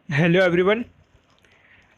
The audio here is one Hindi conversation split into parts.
Hello everyone.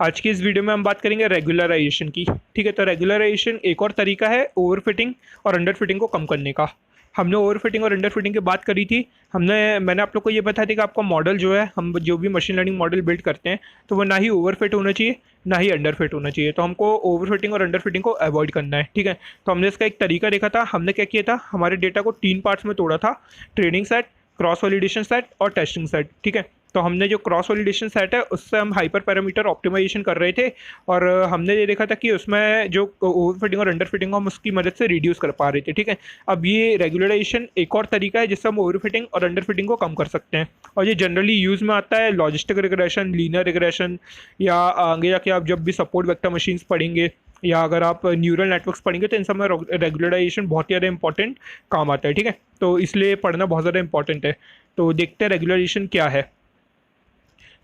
आज की इस वीडियो में हम बात करेंगे रेगुलराइजेशन की। ठीक है, तो रेगुलराइजेशन एक और तरीका है ओवरफिटिंग और अंडर फिटिंग को कम करने का। हमने ओवरफिटिंग और अंडर फिटिंग की बात करी थी। मैंने आप लोग को ये बताया था कि आपका मॉडल जो है, हम जो भी मशीन लर्निंग मॉडल बिल्ड करते हैं, तो वो ना ही ओवरफिट होना चाहिए ना ही अंडर फिट होना चाहिए। तो हमको ओवरफिटिंग और अंडर फिटिंग को अवॉइड करना है। ठीक है, तो हमने इसका एक तरीका देखा था। हमने क्या किया था, हमारे डेटा को 3 पार्ट्स में तोड़ा था: training set, cross validation set और टेस्टिंग सेट। ठीक है, तो हमने जो क्रॉस वैलिडेशन सेट है उससे हम हाइपर पैरामीटर ऑप्टिमाइजेशन कर रहे थे, और हमने ये देखा था कि उसमें जो ओवर फिटिंग और अंडर फिटिंग हम उसकी मदद से रिड्यूस कर पा रहे थे। ठीक है, अब ये रेगुलराइजेशन एक और तरीका है जिससे हम ओवर फिटिंग और अंडर फिटिंग को कम कर सकते हैं, और ये जनरली यूज़ में आता है लॉजिस्टिक रिग्रेशन, लीनियर रिग्रेशन, या आगे जाके आप जब भी सपोर्ट वेक्टर मशीन्स पढ़ेंगे या अगर आप न्यूरल नेटवर्क्स पढ़ेंगे तो इन सब में रेगुलराइजेशन बहुत ही ज़्यादा इंपॉर्टेंट काम आता है। ठीक है, तो इसलिए पढ़ना बहुत ज़्यादा इंपॉर्टेंट है। तो देखते हैं रेगुलराइजेशन क्या है।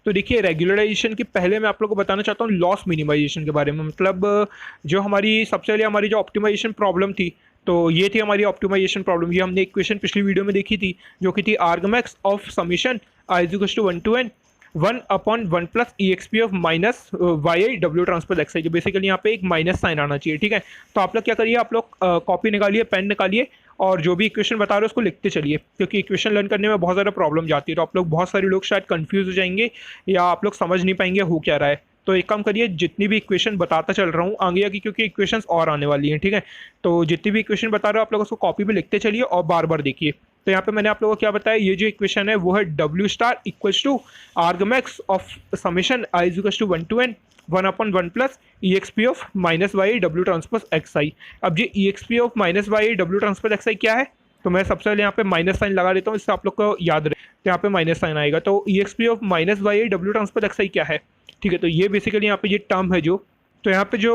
तो देखिए, रेगुलराइजेशन के पहले मैं आप लोगों को बताना चाहता हूँ लॉस मिनिमाइजेशन के बारे में। मतलब जो हमारी सबसे पहले हमारी जो ऑप्टिमाइजेशन प्रॉब्लम थी, तो ये थी हमारी ऑप्टिमाइजेशन प्रॉब्लम। ये हमने इक्वेशन पिछली वीडियो में देखी थी, जो कि थी argmax of summation i is equals to 1 to n 1/1 plus e x p of minus y i डब्ल्यू ट्रांसपोज एक्स आई। जो बेसिकली यहाँ पे एक माइनस साइन आना चाहिए। ठीक है, तो आप लोग क्या करिए, आप लोग कॉपी निकालिए, पेन निकालिए, और जो भी इक्वेशन बता रहे हो उसको लिखते चलिए, क्योंकि इक्वेशन लर्न करने में बहुत ज़्यादा प्रॉब्लम जाती है। तो आप लोग, बहुत सारे लोग शायद कंफ्यूज हो जाएंगे या आप लोग समझ नहीं पाएंगे हो क्या रहा है। तो एक काम करिए, जितनी भी इक्वेशन बताता चल रहा हूँ आगे की, क्योंकि इक्वेशंस और आने वाली हैं। ठीक है, तो जितनी भी इक्वेशन बता रहे हो आप लोग उसको कॉपी में लिखते चलिए और बार बार देखिए। तो यहाँ पे मैंने आप लोगों को क्या बताया, ये जो इक्वेशन है वो है डब्ल्यू star equals to argmax of summation i is equals to 1 to n 1/1 plus e x p of minus y डब्ल्यू ट्रांसपोज एक्स आई। अब ये e x p of minus y डब्ल्यू ट्रांसपोज एक्स आई क्या है, तो मैं सबसे पहले यहाँ पे माइनस साइन लगा देता हूँ, इससे आप लोग को याद रहे। तो यहाँ पे माइनस साइन आएगा, तो e x p of minus y डब्ल्यू ट्रांसपोज एक्स आई क्या है। ठीक है, तो ये बेसिकली यहाँ पे ये टर्म है जो, तो यहाँ पे जो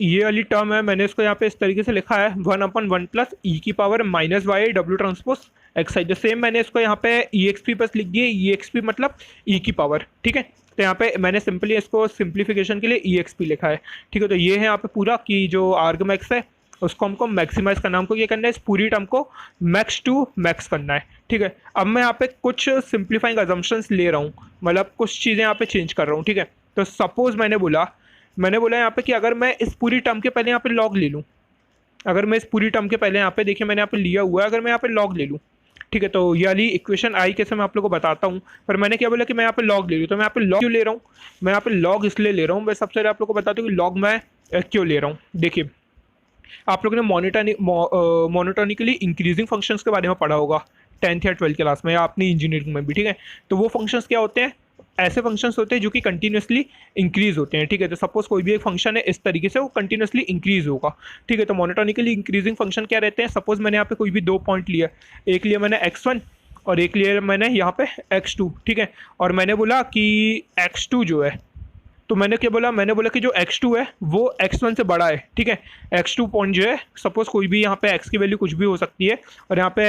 ये वाली टर्म है मैंने इसको यहाँ पे इस तरीके से लिखा है 1/1 प्लस ई की पावर माइनस वाई डब्ल्यू ट्रांसपोज एक्स आई। जो सेम मैंने इसको यहाँ पे ई एक्स पी बस लिख दिए, ई एक्स पी मतलब ई की पावर। ठीक है, तो यहाँ पे मैंने सिंपली इसको सिंप्लीफिकेशन के लिए ई एक्स पी लिखा है। ठीक है, तो ये है यहाँ पे पूरा कि जो आर्गमैक्स है उसको हमको मैक्सिमाइज करना, हमको ये करना है, इस पूरी टर्म को मैक्स टू मैक्स करना है। ठीक है, अब मैं यहाँ पे कुछ सिंप्लीफाइंग अजम्पशंस ले रहा हूँ, मतलब कुछ चीज़ें यहाँ पे चेंज कर रहा हूँ। ठीक है, तो सपोज मैंने बोला यहाँ पे कि अगर मैं इस पूरी टर्म के पहले यहाँ पे लॉग ले लूँ, अगर मैं इस पूरी टर्म के पहले यहाँ पे, देखिए मैंने यहाँ पे लिया हुआ है, अगर मैं यहाँ पे लॉग ले लूँ, ठीक है, तो ये वाली इक्वेशन आई कैसे मैं आप लोगों को बताता हूँ। पर मैंने क्या बोला कि मैं यहाँ पे लॉग ले लूँ, तो मैं यहाँ पे लॉग क्यों ले रहा हूँ, मैं यहाँ पे लॉग इसलिए ले रहा हूँ, मैं सबसे पहले आप लोगों को बताता हूँ कि लॉग मैं क्यों ले रहा हूँ। देखिए, आप लोगों ने मोनोटोनिकली इंक्रीजिंग फंक्शंस के बारे में पढ़ा होगा 10th या 12th क्लास में, या अपनी इंजीनियरिंग में भी। ठीक है, तो वो फंक्शंस क्या होते हैं, ऐसे फंक्शंस होते हैं जो कि कंटिन्यूसली इंक्रीज होते हैं। ठीक है, तो सपोज कोई भी एक फंक्शन है, इस तरीके से वो कंटिन्यूसली इंक्रीज होगा। ठीक है, तो मोनोटोनिकली इंक्रीजिंग फंक्शन क्या रहते हैं, सपोज मैंने यहाँ पे कोई भी 2 पॉइंट लिया, एक लिया मैंने x1 और एक लिया मैंने यहाँ पे x2। ठीक है, और मैंने बोला कि x2 जो है, तो मैंने क्या बोला, मैंने बोला कि जो x2 है वो x1 से बड़ा है। ठीक है, x2 पॉइंट जो है, सपोज कोई भी यहाँ पे x की वैल्यू कुछ भी हो सकती है, और यहाँ पे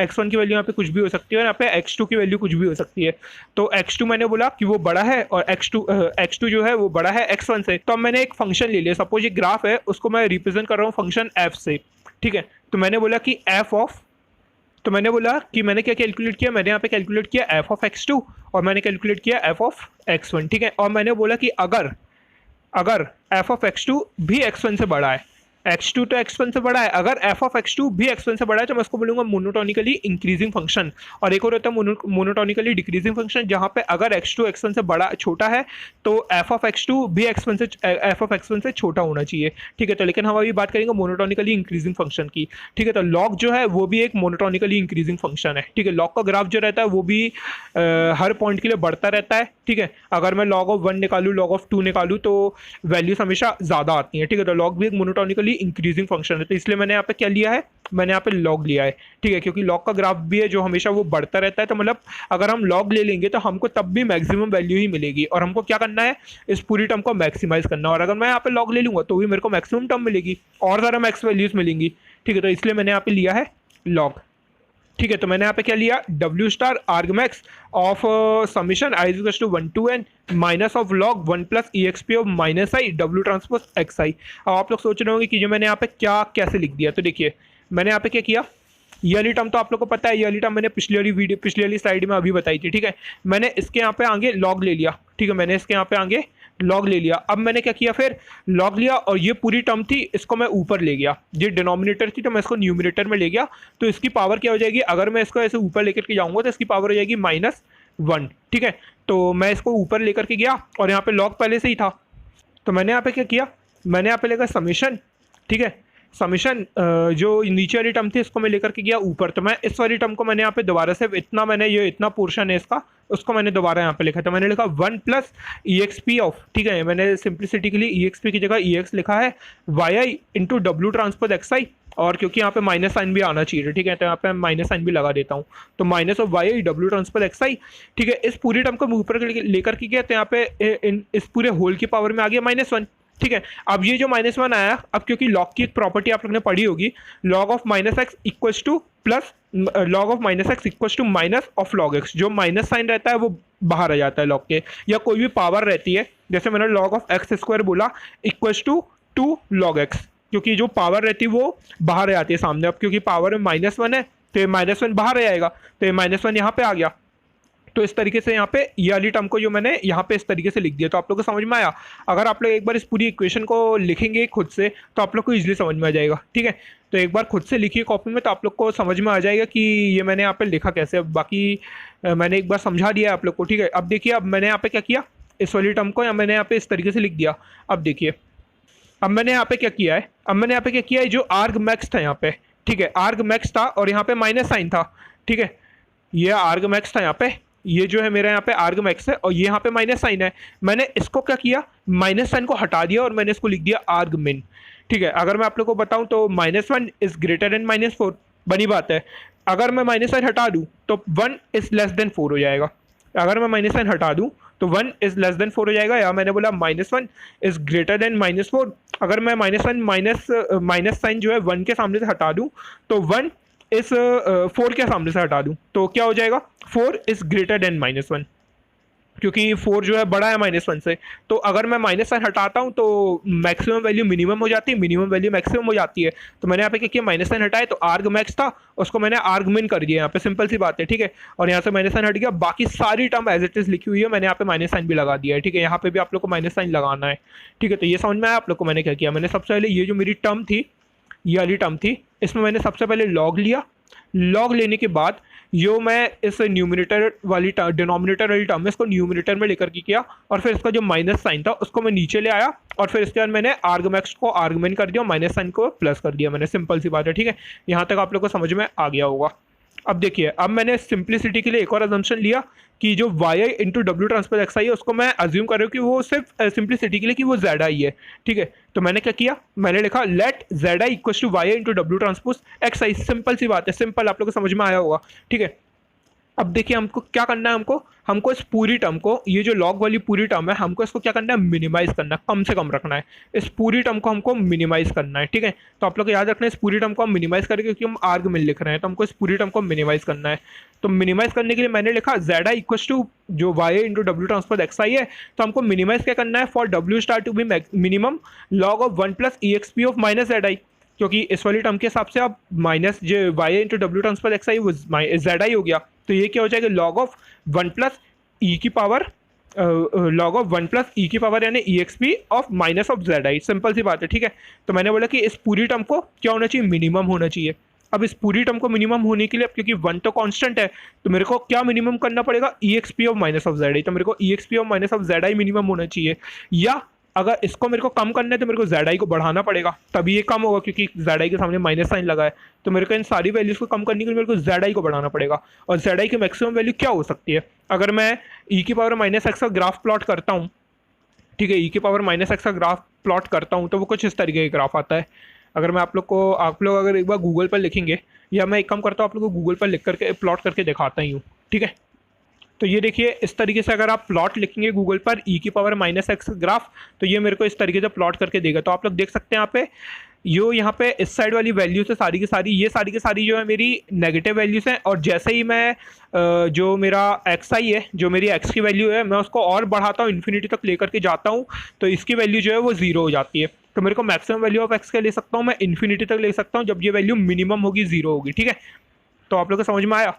x1 की वैल्यू यहाँ पे कुछ भी हो सकती है, और यहाँ पे x2 की वैल्यू कुछ भी हो सकती है। तो x2 मैंने बोला कि वो बड़ा है, और x2 जो है वो बड़ा है x1 से। तो अब मैंने एक फंक्शन ले लिया, सपोज ये ग्राफ है, उसको मैं रिप्रेजेंट कर रहा हूँ फंक्शन f से। ठीक है, तो मैंने बोला कि f ऑफ, तो मैंने बोला कि मैंने क्या कैलकुलेट किया, मैंने यहाँ पे कैलकुलेट किया f ऑफ x2 और मैंने कैलकुलेट किया f ऑफ x1। ठीक है, और मैंने बोला कि अगर अगर f ऑफ x2 भी x1 से बड़ा है, x2 तो x1 से बड़ा है, अगर f ऑफ x2 भी x1 से बड़ा है तो मैं उसको बोलूँगा मोनोटोनिकली इंक्रीजिंग फंक्शन। और एक और होता है मोनोटोनिकली डिक्रीजिंग फंक्शन, जहाँ पे अगर x2 x1 से बड़ा छोटा है तो f ऑफ x2 भी f ऑफ x1 से छोटा होना चाहिए। ठीक है, तो लेकिन हम अभी बात करेंगे मोनोटोनिकली इंक्रीजिंग फंक्शन की। ठीक है, तो लॉग जो है वो भी एक मोनोटोनिकली इंक्रीजिंग फंक्शन है। ठीक है, लॉग का ग्राफ जो रहता है वो भी हर पॉइंट के लिए बढ़ता रहता है। ठीक है, अगर मैं log ऑफ 1 निकालूँ, log ऑफ 2 निकालूँ, तो वैल्यूज हमेशा ज़्यादा आती हैं। ठीक है, तो log भी एक मोनोटोनिकली इंक्रीजिंग फंक्शन है, तो इसलिए मैंने यहाँ पे क्या लिया है, मैंने यहाँ पे log लिया है। ठीक है, क्योंकि log का ग्राफ भी है जो हमेशा वो बढ़ता रहता है, तो मतलब अगर हम log ले लेंगे तो हमको तब भी मैक्सिमम वैल्यू ही मिलेगी, और हमको क्या करना है, इस पूरी टर्म को मैक्सिमाइज करना है। और अगर मैं यहाँ पे log ले लूँगा तो भी मेरे को मैक्सिमम टर्म मिलेगी और ज़्यादा मैक्स वैल्यूज मिलेंगी। ठीक है, तो इसलिए मैंने यहाँ पे लिया है log। ठीक है, तो मैंने यहाँ पे क्या लिया, डब्ल्यू star argmax of summation i is to 1 to n minus of log 1 plus e x p of minus i डब्ल्यू ट्रांसपोज एक्स आई। अब आप लोग सोच रहे होंगे कि जो मैंने यहाँ पे क्या कैसे लिख दिया, तो देखिए मैंने यहाँ पे क्या किया, ये वाली टर्म तो आप लोग को पता है, ये वाली टर्म मैंने पिछली वाली स्लाइड में अभी बताई थी, ठीक है। मैंने इसके यहाँ पे आगे लॉग ले लिया, ठीक है, मैंने इसके यहाँ पे आगे लॉग ले लिया। अब मैंने क्या किया, फिर लॉग लिया और ये पूरी टर्म थी इसको मैं ऊपर ले गया, ये डिनोमिनेटर थी तो मैं इसको न्यूमिनेटर में ले गया। तो इसकी पावर क्या हो जाएगी, अगर मैं इसको ऐसे ऊपर लेकर के जाऊंगा तो इसकी पावर हो जाएगी -1, ठीक है। तो मैं इसको ऊपर लेकर के गया और यहाँ पे लॉग पहले से ही था, तो मैंने यहाँ पे क्या किया, मैंने यहाँ पे लेकर समीशन, ठीक है, समीशन जो नीचे वाली टर्म थी इसको मैं लेकर के गया ऊपर। तो मैं इस वाली टर्म को मैंने यहाँ पे दोबारा से इतना, मैंने ये इतना पोर्शन है इसका, उसको मैंने दोबारा यहाँ पे लिखा था, मैंने लिखा 1 प्लस EXP ऑफ, ठीक है, मैंने सिंप्लिसिटी के लिए EXP की जगह EX लिखा है, YI into W transpose XI, और क्योंकि यहाँ पे माइनस साइन भी आना चाहिए, ठीक है, तो यहाँ पे माइनस साइन भी लगा देता हूँ, तो minus of YI W transpose XI, ठीक है। इस पूरी टर्म को मैं ऊपर लेकर के गया तो यहाँ पे इस पूरे होल की पावर में आ गया -1, ठीक है। अब ये जो -1 आया, अब क्योंकि लॉग की एक प्रॉपर्टी आप लोगों ने पढ़ी होगी, log of -x equals to plus log of -x equals to minus of log x, जो माइनस साइन रहता है वो बाहर आ जाता है लॉग के, या कोई भी पावर रहती है, जैसे मैंने log ऑफ x² बोला इक्वल्स टू 2 log x, क्योंकि जो पावर रहती है वो बाहर आ जाती है सामने। अब क्योंकि पावर में -1 है तो ये -1 बाहर आ जाएगा, तो ये -1 यहाँ पे आ गया। तो इस तरीके से यहाँ पे ये वाली टर्म को जो मैंने यहाँ पे इस तरीके से लिख दिया, तो आप लोग को समझ में आया। अगर आप लोग एक बार इस पूरी इक्वेशन को लिखेंगे खुद से तो आप लोग को इजीली समझ में आ जाएगा, ठीक है। तो एक बार खुद से लिखिए कॉपी में, तो आप लोग को समझ में आ जाएगा कि ये मैंने यहाँ पे लिखा कैसे। अब बाकी मैंने एक बार समझा दिया है आप लोग को, ठीक है। अब देखिए, अब मैंने यहाँ पे क्या किया, इस वाली टर्म को मैंने यहाँ पे इस तरीके से लिख दिया। अब देखिए, अब मैंने यहाँ पे क्या किया है, अब मैंने यहाँ पे क्या किया है, जो आर्ग मैक्स था यहाँ पे, ठीक है, आर्ग मैक्स था और यहाँ पे माइनस साइन था, ठीक है, ये आर्ग मैक्स था यहाँ पे, ये जो है मेरा यहाँ पे आर्ग मैक्स है और ये यहाँ पे माइनस साइन है। मैंने इसको क्या किया, माइनस साइन को हटा दिया और मैंने इसको लिख दिया आर्ग मिन, ठीक है। अगर मैं आप लोग को बताऊँ तो -1 इज ग्रेटर देन -4, बनी बात है। अगर मैं माइनस साइन हटा दूँ तो 1 इज लेस देन 4 हो जाएगा। अगर मैं माइनस साइन हटा दूँ तो 1 इज लेस देन 4 हो जाएगा, या मैंने बोला -1 इज ग्रेटर देन -4। अगर मैं माइनस साइन जो है 1 के सामने से हटा दूँ तो 1 इस 4 के सामने से हटा दूँ तो क्या हो जाएगा, 4 इज ग्रेटर देन -1, क्योंकि 4 जो है बड़ा है -1 से। तो अगर मैं माइनस साइन हटाता हूँ तो मैक्सिमम वैल्यू मिनिमम हो जाती है, मिनिमम वैल्यू मैक्सिमम हो जाती है। तो मैंने यहाँ पे क्या किया, माइनस साइन हटाए तो आर्ग मैक्स था, उसको मैंने आर्ग मिन कर दिया यहाँ पे, सिंपल सी बात है, ठीक है। और यहाँ से माइनस साइन हट गया, बाकी सारी टर्म एज इट इज लिखी हुई है, मैंने यहाँ पे माइनस साइन भी लगा दिया है, ठीक है। यहाँ पे भी आप लोग को माइनस साइन लगाना है, ठीक है। तो ये समझ में आया आप लोग को मैंने क्या किया। मैंने सबसे पहले ये जो मेरी टर्म थी, ये वाली टर्म थी, इसमें मैंने सबसे पहले लॉग लिया। लॉग लेने के बाद जो मैं इस न्यूमिनेटर वाली डिनोमिनेटर वाली टर्म है इसको न्यूमिनेटर में लेकर के किया, और फिर इसका जो माइनस साइन था उसको मैं नीचे ले आया, और फिर इसके बाद मैंने आर्गमैक्स को आर्गुमेंट कर दिया, माइनस साइन को प्लस कर दिया मैंने। सिंपल सी बात है, ठीक है। यहाँ तक आप लोग को समझ में आ गया होगा। अब देखिए, अब मैंने सिंप्लिसिटी के लिए एक और अजम्पशन लिया कि जो YI into W transpose XI है उसको मैं अज्यूम कर रहा हूँ कि वो सिर्फ सिंप्लिसिटी के लिए कि वो ZI है, ठीक है। तो मैंने क्या किया, मैंने लिखा let ZI equal to YI into W transpose XI। Simple सी बात है, सिंपल, आप लोग को समझ में आया होगा, ठीक है। अब देखिए हमको क्या करना है, हमको इस पूरी टर्म को, ये जो लॉग वाली पूरी टर्म है, हमको इसको क्या करना है, मिनिमाइज करना है, कम से कम रखना है। इस पूरी टर्म को हमको मिनिमाइज करना है, ठीक है। तो आप लोग को याद रखना है, इस पूरी टर्म को हम मिनिमाइज करेंगे क्योंकि हम आर्ग मिन लिख रहे हैं, तो हमको इस पूरी टर्म को मिनिमाइज करना है। तो मिनिमाइज करने के लिए मैंने लिखा ZI इक्वल टू जो YI into W transpose XI है, तो हमको मिनिमाइज क्या करना है, for W star to be minimum log of 1 plus EXP of minus ZI, क्योंकि इस वाली टर्म के हिसाब से अब माइनस जो YI into W transpose XI वो ZI हो गया। तो ये क्या हो जाएगा, लॉग ऑफ 1 प्लस ई की power log of 1 plus e की पावर यानी EXP of minus of ZI। सिंपल सी बात है, ठीक है। तो मैंने बोला कि इस पूरी टर्म को क्या होना चाहिए, मिनिमम होना चाहिए। अब इस पूरी टर्म को मिनिमम होने के लिए, अब क्योंकि 1 तो कांस्टेंट है, तो मेरे को क्या मिनिमम करना पड़ेगा, EXP of minus of ZI। तो मेरे को EXP of minus of ZI minimum होना चाहिए, या अगर इसको मेरे को कम करना है तो मेरे को ZI को बढ़ाना पड़ेगा, तभी ये कम होगा, क्योंकि ZI के सामने माइनस साइन लगा है। तो मेरे को इन सारी वैल्यूज़ को कम करने के लिए मेरे को ZI को बढ़ाना पड़ेगा। और ZI की मैक्सिमम वैल्यू क्या हो सकती है, अगर मैं e की पावर -x का ग्राफ प्लॉट करता हूँ, ठीक है, e की पावर -x का ग्राफ प्लॉट करता हूँ तो वो कुछ इस तरीके का ग्राफ आता है। अगर मैं आप लोग अगर एक बार गूगल पर लिखेंगे, या मैं एक काम करता हूँ आप लोग को गूगल पर लिख करके प्लॉट करके दिखाता ही हूँ, ठीक है। तो ये देखिए, इस तरीके से अगर आप प्लॉट लिखेंगे गूगल पर e की पावर -x ग्राफ, तो ये मेरे को इस तरीके से प्लॉट करके देगा। तो आप लोग देख सकते हैं यहाँ पे, यहाँ पे इस साइड वाली वैल्यूज है सारी की सारी, ये सारी की सारी जो है मेरी नेगेटिव वैल्यूज हैं। और जैसे ही मैं जो मेरा XI है, जो मेरी x की वैल्यू है, मैं उसको और बढ़ाता हूँ, इन्फिनिटी तक लेकर के जाता हूँ, तो इसकी वैल्यू जो है वो 0 हो जाती है। तो मेरे को मैक्सिमम वैल्यू ऑफ x का ले सकता हूँ मैं, इन्फिनिटी तक ले सकता हूँ जब ये वैल्यू मिनिमम होगी, 0 होगी, ठीक है। तो आप लोग को समझ में आया?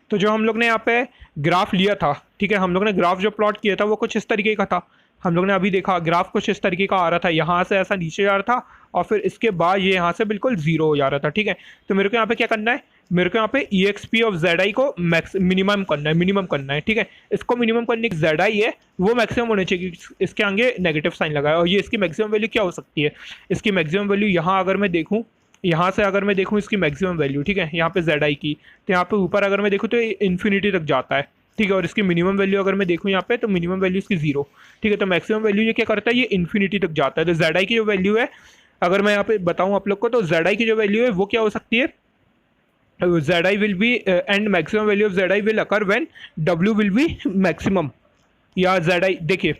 तो जो हम लोग ने यहाँ पे ग्राफ लिया था, ठीक है, हम लोग ने ग्राफ जो प्लॉट किया था वो कुछ इस तरीके का था। हम लोग ने अभी देखा ग्राफ कुछ इस तरीके का आ रहा था, यहाँ से ऐसा नीचे जा रहा था और फिर इसके बाद ये यहाँ से बिल्कुल जीरो हो जा रहा था, ठीक है। तो मेरे को यहाँ पे क्या करना है, मेरे को यहाँ पे e x p of z i को मैक्स मिनिमम करना है, ठीक है। इसको मिनिमम करने की जेड आई है वो मैक्सिमम होने चाहिए, इसके आगे नेगेटिव साइन लगाया। और ये इसकी मैक्सिमम वैल्यू क्या हो सकती है, इसकी मैक्सिमम वैल्यू यहाँ अगर मैं देखूँ, यहाँ से अगर मैं देखूँ इसकी मैक्सिमम वैल्यू, ठीक है, यहाँ पे जेड आई की, तो यहाँ पे ऊपर अगर मैं देखूँ तो इन्फिनिटी तक जाता है, ठीक है। और इसकी मिनिमम वैल्यू अगर मैं देखूँ यहाँ पे तो मिनिमम वैल्यू इसकी जीरो, ठीक है। तो मैक्सिमम वैल्यू ये क्या करता है, ये इन्फिनिटी तक जाता है। तो जेड आई की जो वैल्यू है अगर मैं यहाँ पे बताऊँ आप लोग को, तो जेड आई की जो वैल्यू है वो क्या हो सकती है, Z I will be and maximum value of z I will occur when W will be maximum. या जेड आई देखिए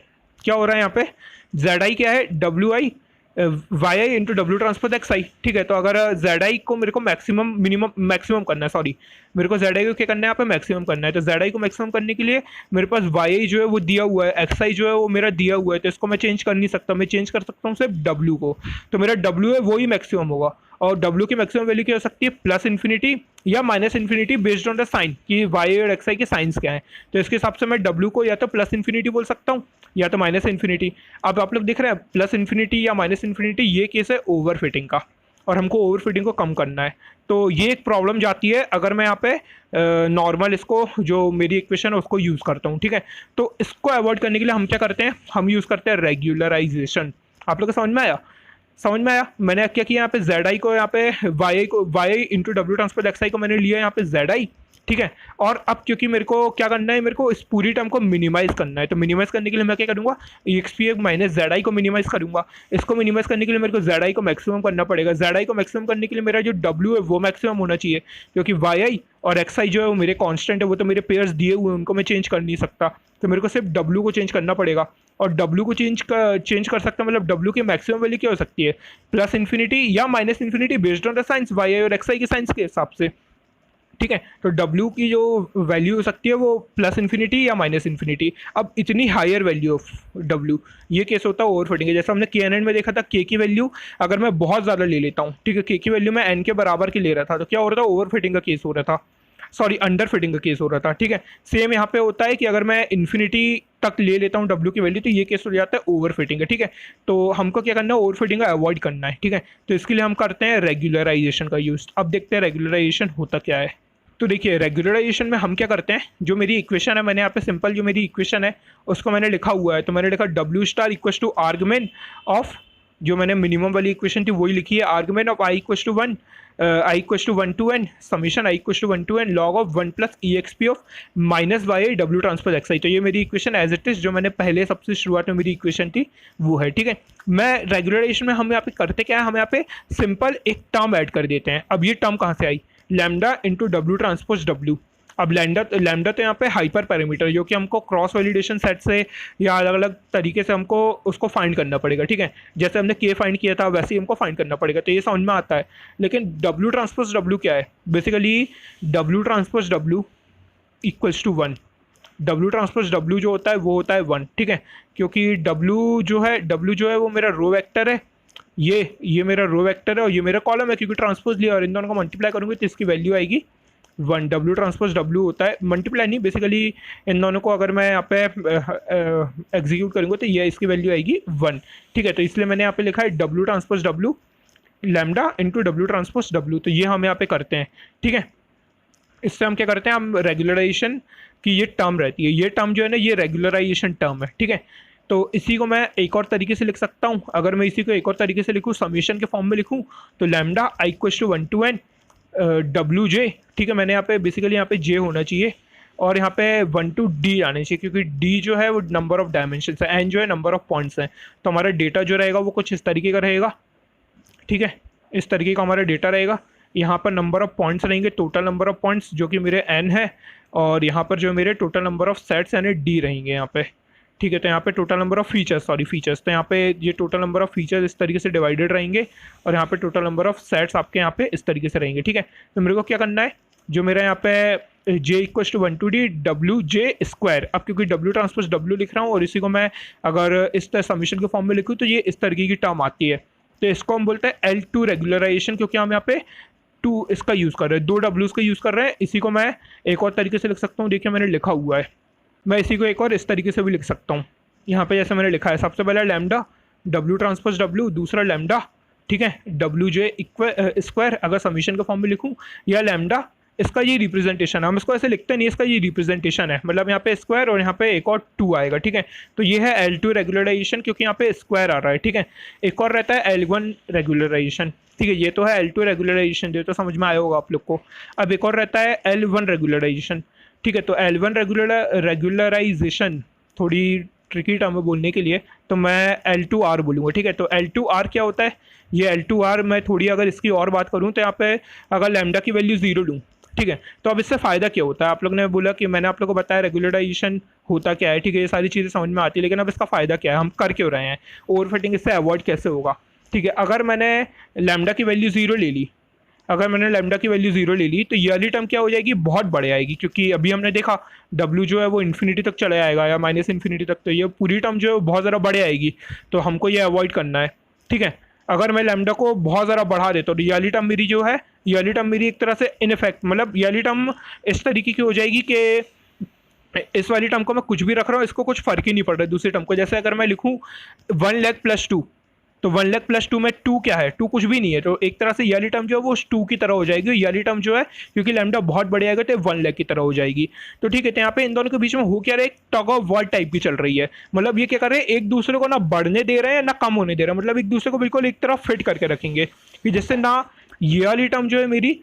क्या हो रहा है यहाँ पे, जेड आई क्या है, W I Y I into W transpose x I, ठीक है। तो अगर जेड आई को मेरे को मैक्सिमम करना है, सॉरी मेरे को जेड आई को क्या करना है यहाँ पे मैक्सिमम करना है। तो जेड आई को मैक्सिमम करने के लिए मेरे पास वाई आई जो है वो दिया हुआ है, एक्स आई जो है वो मेरा दिया हुआ है, तो इसको मैं चेंज कर नहीं सकता, मैं चेंज कर सकता हूँ सिर्फ डब्ल्यू को। तो मेरा डब्ल्यू है वो ही मैक्सिमम होगा। और डब्ल्यू की मैक्सिमम वैल्यू क्या हो सकती है, प्लस इन्फिनिटी या minus infinity based on the sign, कि वाई और एक्स आई के साइंस क्या है। तो इसके हिसाब से मैं डब्ल्यू को या तो प्लस इन्फिनिटी बोल सकता हूँ या तो माइनस इन्फिनिटी। अब आप लोग देख रहे हैं प्लस इन्फिनिटी या माइनस इन्फिनिटी, ये केस है ओवर फिटिंग का, और हमको ओवर फिटिंग को कम करना है। तो ये एक प्रॉब्लम जाती है अगर मैं यहाँ पे नॉर्मल इसको जो मेरी इक्वेशन है उसको यूज़ करता हूँ, ठीक है। तो इसको अवॉइड करने के लिए हम क्या करते हैं, हम यूज़ करते हैं रेगुलराइजेशन। आप लोग को समझ में आया? समझ में आया? मैंने क्या किया यहाँ पे जेड आई को, यहाँ पे वाई आई को, Y I into W transpose x आई को मैंने लिया यहाँ पे जेड आई, ठीक है। और अब क्योंकि मेरे को क्या करना है, मेरे को इस पूरी टर्म को मिनिमाइज करना है, तो मिनिमाइज करने के लिए मैं क्या करूँगा, x P minus Z i को मिनिमाइज करूँगा। इसको मिनिमाइज करने के लिए मेरे को जेड आई को मैक्सिमम करना पड़ेगा। जेड आई को मैक्सिमम करने के लिए मेरा जो डब्ल्यू है वो मैक्सिमम होना चाहिए, क्योंकि वाई आई और एक्स आई जो है वो मेरे कॉन्स्टेंट है, वो तो मेरे पेयर्स दिए हुए हैं, उनको मैं चेंज कर नहीं सकता। तो मेरे को सिर्फ डब्ल्यू को चेंज करना पड़ेगा। और डब्ल्यू को चेंज कर सकता हूँ, मतलब डब्ल्यू की मैक्सिमम वैल्यू क्या हो सकती है, प्लस इन्फिनिटी या minus infinity based on the signs y i और एक्स आई के साइंस के हिसाब से, ठीक है। तो W की जो वैल्यू हो सकती है वो प्लस इन्फिनिटी या माइनस इन्फिनिटी। अब इतनी हायर वैल्यू ऑफ W, ये केस होता है ओवर फिटिंग। जैसे हमने के एन एन में देखा था, K की वैल्यू अगर मैं बहुत ज़्यादा ले लेता हूँ, ठीक है, K की वैल्यू मैं N के बराबर की ले रहा था, तो क्या हो रहा था, ओवर फिटिंग का केस हो रहा था, सॉरी अंडर फिटिंग का केस हो रहा था, ठीक है। सेम यहाँ पे होता है कि अगर मैं इन्फिनिटी तक ले लेता हूँ W की वैल्यू, तो ये केस हो जाता है ओवर फिटिंग है, ठीक है। तो हमको क्या करना है, ओवर फिटिंग का अवॉइड करना है, ठीक है। तो इसके लिए हम करते हैं रेगुलराइजेशन का यूज़। अब देखते हैं रेगुलराइजेशन होता क्या है। तो देखिए रेगुलराइजेशन में हम क्या करते हैं, जो मेरी इक्वेशन है, मैंने यहाँ पे सिंपल जो मेरी इक्वेशन है उसको मैंने लिखा हुआ है। तो मैंने लिखा डब्ल्यू star equal to argument of, जो मैंने मिनिमम वाली इक्वेशन थी वही लिखी है, argument of i equal to 1 i equal to 1 to n summation i equal to 1 to n log of 1 plus e x p of minus y i डब्ल्यू ट्रांसपोज एक्स आई। तो ये मेरी इक्वेशन एज इट इज जो मैंने पहले सबसे शुरुआत में मेरी इक्वेशन थी वो है, ठीक है। मैं रेगुलराइजेशन में हम यहाँ पे करते क्या है, हम यहाँ पे सिंपल एक टर्म ऐड कर देते हैं। अब ये टर्म कहाँ से आई, lambda into W transpose W. अब लैम्डा तो यहाँ पे हाइपर पैरामीटर, जो कि हमको क्रॉस वैलिडेशन सेट से या अलग अलग तरीके से हमको उसको फाइंड करना पड़ेगा, ठीक है। जैसे हमने के फाइंड किया था वैसे ही हमको फाइंड करना पड़ेगा, तो ये समझ में आता है। लेकिन डब्ल्यू ट्रांसपोज डब्ल्यू क्या है, basically W transpose W equals to 1। W transpose W जो होता है वो होता है 1, ठीक है। क्योंकि डब्ल्यू जो है वो मेरा रो वेक्टर है, ये मेरा रो वेक्टर है और ये मेरा कॉलम है, क्योंकि ट्रांसपोज लिया और इन दोनों को मल्टीप्लाई करूँगी तो इसकी वैल्यू आएगी 1। डब्ल्यू ट्रांसपोज डब्ल्यू होता है, मल्टीप्लाई नहीं, बेसिकली इन दोनों को अगर मैं यहाँ पे एग्जीक्यूट करूँगा तो ये इसकी वैल्यू आएगी 1, ठीक है। तो इसलिए मैंने यहाँ पे लिखा है W transpose W lambda into W transpose W. तो ये हम यहाँ पे करते हैं, ठीक है। इससे हम क्या करते हैं, हम रेगुलराइजेशन की ये टर्म रहती है, ये टर्म जो है ना ये रेगुलराइजेशन टर्म है, ठीक है। तो इसी को मैं एक और तरीके से लिख सकता हूँ। अगर मैं इसी को एक और तरीके से लिखूँ, समीशन के फॉर्म में लिखूँ, तो lambda I equal to 1 to n W J, ठीक है। मैंने यहाँ पे बेसिकली यहाँ पे जे होना चाहिए और यहाँ पे 1 to d आने चाहिए, क्योंकि d जो है वो नंबर ऑफ डायमेंशन है, n जो है नंबर ऑफ पॉइंट्स हैं। तो हमारा डेटा जो रहेगा वो कुछ इस तरीके का रहेगा, ठीक है। इस तरीके का हमारा डेटा रहेगा। यहाँ पर नंबर ऑफ पॉइंट्स रहेंगे, टोटल नंबर ऑफ पॉइंट्स जो कि मेरे n है, और यहाँ पर जो मेरे टोटल नंबर ऑफ सेट्स यानी d रहेंगे यहाँ पे, ठीक है। तो यहाँ पे टोटल नंबर ऑफ फीचर्स, तो यहाँ पे ये टोटल नंबर ऑफ फीचर्स इस तरीके से डिवाइडेड रहेंगे और यहाँ पे टोटल नंबर ऑफ सेट्स आपके यहाँ पे इस तरीके से रहेंगे, ठीक है। तो मेरे को क्या करना है, जो मेरा यहाँ पे j equal to 1 to d W J square, अब क्योंकि डब्ल्यू ट्रांसपोज डब्ल्यू लिख रहा हूँ और इसी को मैं अगर इस तरह समीशन के फॉर्म में लिखूँ तो ये इस तरीके की टर्म आती है। तो इसको हम बोलते हैं L2 रेगुलराइजेशन, क्योंकि हम यहाँ पे L2 इसका यूज़ कर रहे हैं, 2 W's का यूज़ कर रहे हैं। इसी को मैं एक और तरीके से लिख सकता हूँ, देखिए मैंने लिखा हुआ है, मैं इसी को एक और इस तरीके से भी लिख सकता हूँ। यहाँ पे जैसे मैंने लिखा है, सबसे पहला लैम्डा W ट्रांसपोज W, दूसरा लैम्डा, ठीक है, WJ स्क्वायर अगर समीशन के फॉर्म में लिखूँ, या लैम्डा इसका ये रिप्रेजेंटेशन है, हम इसको ऐसे लिखते नहीं, इसका ये रिप्रेजेंटेशन है, मतलब यहाँ पे स्क्वायर और यहाँ पे एक और 2 आएगा, ठीक है। तो ये है L2 रेगुलराइजेशन, क्योंकि यहाँ पे स्क्वायर आ रहा है, ठीक है। एक और रहता है L1 रेगुलराइजेशन, ठीक है, ये तो है L2 रेगुलराइजेशन, ये तो समझ में आया होगा आप लोग को। अब एक और रहता है L1 रेगुलराइजेशन, ठीक है। तो L1 रेगुलराइजेशन थोड़ी ट्रिकी टर्म है बोलने के लिए, तो मैं L2R बोलूँगा, ठीक है। तो L2R क्या होता है, ये L2R मैं थोड़ी अगर इसकी और बात करूँ तो यहाँ पे अगर लैम्डा की वैल्यू 0 लूँ, ठीक है, तो अब इससे फ़ायदा क्या होता है, आप लोग ने बोला कि मैंने आप लोग को बताया रेगुलराइजेशन होता क्या है, ठीक है, ये सारी चीज़ें समझ में आती है, लेकिन अब इसका फ़ायदा क्या है, हम कर क्यों रहे हैं, ओवरफिटिंग इससे अवॉइड कैसे होगा, ठीक है। अगर मैंने लैम्डा की वैल्यू 0 ले ली, अगर मैंने लैम्डा की वैल्यू 0 ले ली, तो ये वाली टर्म क्या हो जाएगी, बहुत बड़े आएगी, क्योंकि अभी हमने देखा W जो है वो इन्फिनिटी तक चले आएगा या माइनस इन्फिनिटी तक, तो ये पूरी टर्म जो है बहुत ज़्यादा बड़े आएगी, तो हमको ये अवॉइड करना है, ठीक है। अगर मैं लैम्डा को बहुत ज़्यादा बढ़ा देता हूँ तो ये वाली टर्म मेरी जो है, ये वाली टर्म मेरी एक तरह से इनफेक्ट, मतलब ये वाली टर्म इस तरीके की हो जाएगी कि इस वाली टर्म को मैं कुछ भी रख रहा हूँ, इसको कुछ फर्क ही नहीं पड़ रहा है दूसरी टर्म को। जैसे अगर मैं लिखूँ 1 लाख प्लस 2, तो 1 लाख प्लस 2 में 2 क्या है, 2 कुछ भी नहीं है, तो एक तरह से ये वाली टर्म जो है वो 2 की तरह हो जाएगी, ये वाली टर्म जो है क्योंकि लैम्डा बहुत बड़ी आएगा तो 1 लाख की तरह हो जाएगी। तो ठीक है, तो यहाँ पे इन दोनों के बीच में हो क्या रहा है, एक टग ऑफ वॉर टाइप की चल रही है, मतलब ये क्या कर रहे हैं, एक दूसरे को ना बढ़ने दे रहे हैं ना कम होने दे रहे हैं, मतलब एक दूसरे को बिल्कुल एक तरफ फिट करके रखेंगे कि जिससे ना ये वाली टर्म जो है मेरी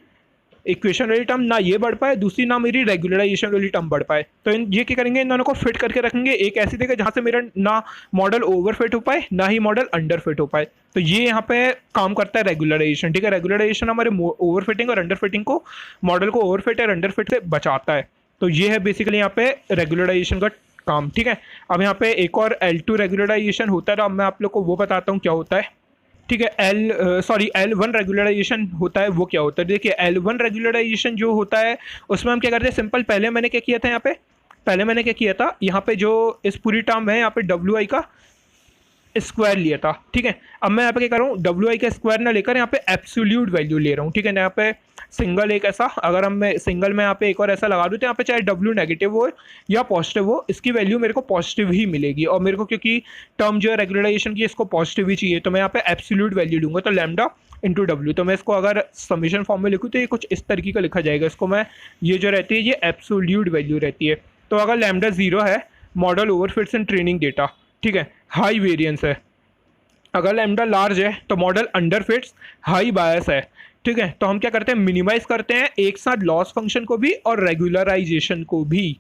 इक्वेशन वाली टर्म ना ये बढ़ पाए, दूसरी ना मेरी रेगुलराइजेशन वाली टर्म बढ़ पाए। तो ये क्या करेंगे, इन दोनों को फिट करके रखेंगे एक ऐसी जगह जहाँ से मेरा ना मॉडल ओवर फिट हो पाए ना ही मॉडल अंडर फिट हो पाए। तो ये यहाँ पे काम करता है रेगुलराइजेशन, ठीक है। रेगुलराइजेशन हमारे ओवर फिटिंग और अंडर फिटिंग को, मॉडल को ओवर फिट और अंडर फिट से बचाता है। तो ये है बेसिकली यहाँ पे रेगुलराइजेशन का काम, ठीक है। अब यहाँ पे एक और L2 रेगुलराइजेशन होता है, तो अब मैं आप लोग को वो बताता हूँ क्या होता है, ठीक है। L1 रेगुलराइजेशन होता है, वो क्या होता है, देखिए L1 रेगुलराइजेशन जो होता है उसमें हम क्या करते हैं, सिंपल पहले मैंने क्या किया था, यहाँ पे जो इस पूरी टर्म है यहाँ पे WI का स्क्वायर लिया था, ठीक है। अब मैं यहाँ पे क्या कर रहा हूँ, WI का स्क्वायर ना लेकर यहाँ पे एब्सोल्यूट वैल्यू ले रहा हूँ, ठीक है ना। यहाँ पे सिंगल एक ऐसा, अगर हम मैं सिंगल में यहाँ पे एक और ऐसा लगा दूँ तो यहाँ पे चाहे W नेगेटिव हो या पॉजिटिव हो, इसकी वैल्यू मेरे को पॉजिटिव ही मिलेगी, और मेरे को क्योंकि टर्म जो है रेगुलराइजेशन की इसको पॉजिटिव ही चाहिए, तो मैं यहाँ पे एब्सोल्यूट वैल्यू लूँगा, तो लैम्डा इंटू W। तो मैं इसको अगर समीशन फॉर्म में लिखूँ तो ये कुछ इस तरीके का लिखा जाएगा, इसको मैं ये जो रहती है ये एब्सोल्यूट वैल्यू रहती है। तो अगर लैम्डा 0 है, मॉडल ओवरफिट्स इन ट्रेनिंग डेटा, ठीक है, हाई वेरिएंस है। अगर लैम्डा लार्ज है तो मॉडल अंडर फिट्स, हाई बायस है, ठीक है। तो हम क्या करते हैं, मिनिमाइज करते हैं एक साथ लॉस फंक्शन को भी और रेगुलराइजेशन को भी।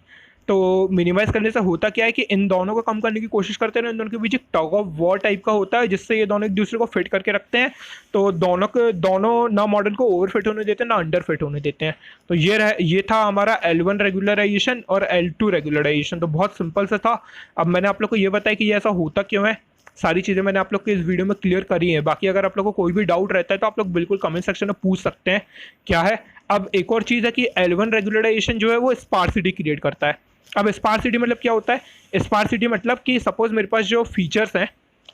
तो मिनिमाइज करने से होता क्या है कि इन दोनों को कम करने की कोशिश करते हैं, इन दोनों के बीच एक टग ऑफ वॉर टाइप का होता है, जिससे ये दोनों एक दूसरे को फिट करके रखते हैं। तो दोनों ना मॉडल को ओवर फिट होने देते हैं ना अंडर फिट होने देते हैं। तो ये था हमारा L1 रेगुलराइजेशन और L2 रेगुलराइजेशन। तो बहुत सिंपल सा था। अब मैंने आप लोग को ये बताया कि ये ऐसा होता क्यों है, सारी चीज़ें मैंने आप लोग को इस वीडियो में क्लियर करी है। बाकी अगर आप लोग को कोई भी डाउट रहता है तो आप लोग बिल्कुल कमेंट सेक्शन में पूछ सकते हैं क्या है। अब एक और चीज़ है कि L1 रेगुलराइजेशन जो है वो स्पार्सिटी क्रिएट करता है। अब स्पार्सिटी मतलब क्या होता है, स्पार्सिटी मतलब कि सपोज मेरे पास जो फीचर्स हैं,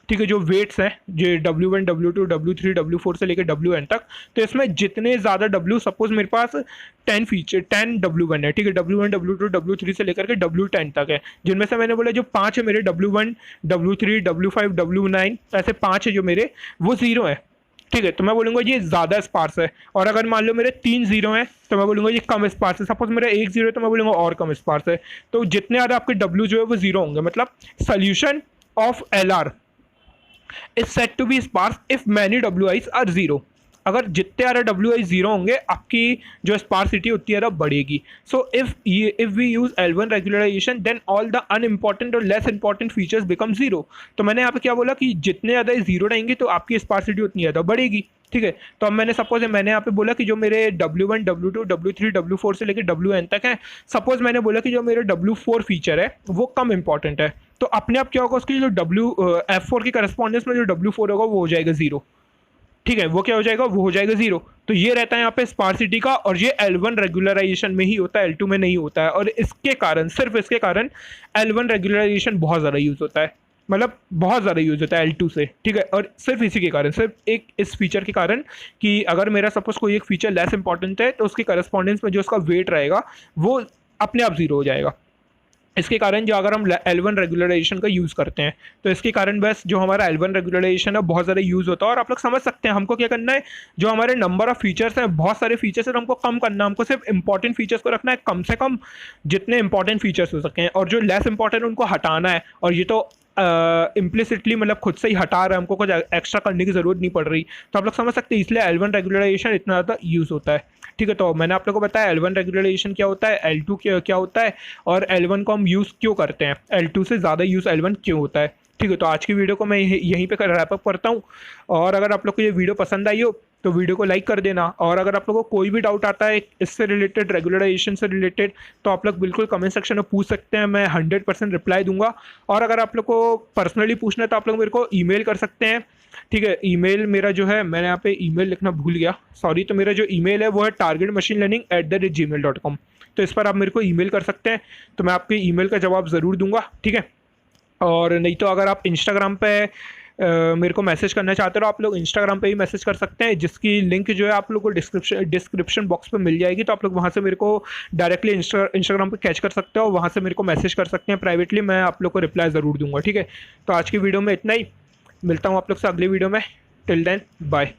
ठीक है, जो वेट्स हैं, जो W1 W2 W3 W4 से लेकर WN तक, तो इसमें जितने ज़्यादा W, सपोज मेरे पास 10 W1 है, ठीक है, W1 W2 W3 से लेकर के W10 तक है, जिनमें से मैंने बोला जो 5 है मेरे W1 W3 W5 W9, ऐसे 5 है जो मेरे, वो 0 है, ठीक है। तो मैं बोलूँगा ये ज़्यादा स्पार्स है। और अगर मान लो मेरे 3 0 हैं तो मैं बोलूँगा ये कम स्पार्स है। सपोज मेरा 1 0 है तो मैं बोलूँगा और कम स्पार्स है। तो जितने ज़्यादा आपके W जो है वो 0 होंगे, मतलब solution of LR is set to be sparse if many WIs are 0। अगर जितने ज़्यादा WI 0 होंगे, आपकी जो स्पार्सिटी उतनी ज़्यादा बढ़ेगी। So if we use L1 regularization then all the unimportant और लेस इंपॉर्टेंट फीचर्स बिकम 0। तो मैंने यहाँ पे क्या बोला कि जितने ज़्यादा 0 रहेंगे तो आपकी स्पार्सिटी उतनी ज़्यादा बढ़ेगी, ठीक है। तो अब मैंने यहाँ पे बोला कि जो मेरे W1 W2 W3 W4 से लेकर WN तक है, सपोज मैंने बोला कि जो मेरे W4 फीचर है वो कम इंपॉर्टेंट है, तो अपने आप क्या होगा, उसकी जो F4 की करस्पॉन्डेंस में जो W4 होगा वो हो जाएगा 0, ठीक है, वो क्या हो जाएगा, वो हो जाएगा 0। तो ये रहता है यहाँ पे स्पार्सिटी का, और ये L1 रेगुलराइजेशन में ही होता है, L2 में नहीं होता है। और इसके कारण, सिर्फ इसके कारण L1 रेगुलराइजेशन बहुत ज़्यादा यूज़ होता है। मतलब बहुत ज़्यादा यूज़ होता है L2 से, ठीक है। और सिर्फ इसी के कारण, सिर्फ एक इस फीचर के कारण कि अगर मेरा सपोज कोई एक फीचर लेस इंपॉर्टेंट है तो उसकी करस्पॉन्डेंस में जो उसका वेट रहेगा वो अपने आप ज़ीरो हो जाएगा। इसके कारण जो अगर हम L1 रेगुलराइजेशन का यूज़ करते हैं तो इसके कारण बस जो हमारा L1 रेगुलराइजेशन है बहुत ज़्यादा यूज़ होता है। और आप लोग समझ सकते हैं हमको क्या करना है, जो हमारे नंबर ऑफ फीचर्स हैं, बहुत सारे फीचर्स हैं, हमको कम करना है। हमको सिर्फ इंपॉर्टेंट फीचर्स को रखना है, कम से कम जितने इंपॉर्टेंट फीचर्स हो सकें, और जो लेस इंपॉर्टेंट उनको हटाना है। और ये तो इम्प्लिसिटली मतलब खुद से ही हटा रहा है, हमको कुछ एक्स्ट्रा करने की ज़रूरत नहीं पड़ रही। तो आप लोग समझ सकते हैं इसलिए L1 रेगुलराइजेशन इतना ज़्यादा यूज़ होता है, ठीक है। तो मैंने आप लोगों को बताया L1 रेगुलराइजेशन क्या होता है, L2 क्या होता है, और L1 को हम यूज़ क्यों करते हैं, L2 से ज़्यादा यूज़ L1 क्यों होता है, ठीक है। तो आज की वीडियो को मैं यहीं पे रैप अप करता हूँ। और अगर आप लोग को ये वीडियो पसंद आई हो तो वीडियो को लाइक कर देना। और अगर आप लोगों को कोई भी डाउट आता है इससे रिलेटेड, रेगुलराइजेशन से रिलेटेड, तो आप लोग बिल्कुल कमेंट सेक्शन में पूछ सकते हैं, मैं 100% रिप्लाई दूंगा। और अगर आप लोग को पर्सनली पूछना है तो आप लोग मेरे को ईमेल कर सकते हैं, ठीक है। ईमेल मेरा जो है, मैंने यहाँ पे ईमेल लिखना भूल गया, सॉरी। तो मेरा जो ईमेल है वो है targetmachinelearning@gmail.com। तो इस पर आप मेरे को ईमेल कर सकते हैं, तो मैं आपके ईमेल का जवाब ज़रूर दूंगा, ठीक है। और नहीं तो अगर आप इंस्टाग्राम पे मेरे को मैसेज करना चाहते हो, आप लोग इंस्टाग्राम पे ही मैसेज कर सकते हैं, जिसकी लिंक जो है आप लोग को डिस्क्रिप्शन बॉक्स पे मिल जाएगी। तो आप लोग वहाँ से मेरे को डायरेक्टली इंस्टाग्राम पे कैच कर सकते हो, वहाँ से मेरे को मैसेज कर सकते हैं प्राइवेटली, मैं आप लोग को रिप्लाई ज़रूर दूंगा, ठीक है। तो आज की वीडियो में इतना ही, मिलता हूँ आप लोग से अगली वीडियो में। Till then bye.